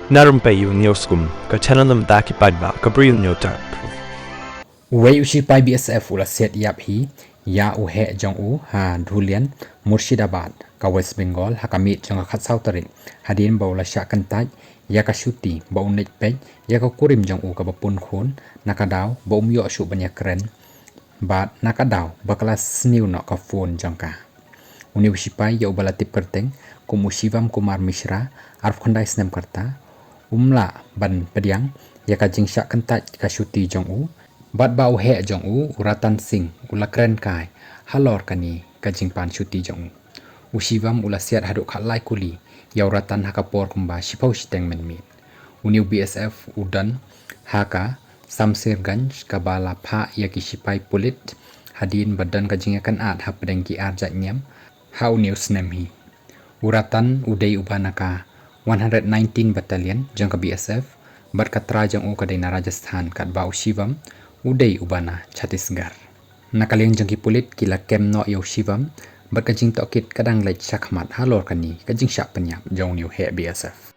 Na Rympei U ka channel namta ki paidbah ka Bri U Hynñiewtrep. Uwei shipai BSF ula siat iaphi ya uhe jong haduh Murshidabad ka West Bengal hakamit jong khatsau tarik hadin baula Shah kantaj ya ka shuti baunek pej ya ka kurim jong ka bapun khun nakadaw baumyo shu banyak keren bat nakadaw bakala sniu no ka phone jong ka uniu shipai ya ubalatip kyrteng kumushivam kumar mishra arf khandai snem karta umla ban pediang ya ka jing Shah kantaj ka shuti jong bat bau he jong uratan sing ula keren kai halor kani kajing pan shuti jong ushivam ula siat haduh khalai kuli ya uratan hakapor kumba shipau shiteng menmit uniu BSF udan haka Samsirganj kabala pha ya ki shipai pulit hadin badan kajing akan ad hapdeng ki arjat nyam ha uniu snem hi uratan udai ubanaka 119 battalion jang ka BSF bat katra jang kadai na Rajasthan kat bau shivam udai ubana Chhattisgarh nakaliang jangki pulit kila kem no yo shivam bat kajing tokit kadang lait shakmat halor kani kajing Shah penyap jong new he BSF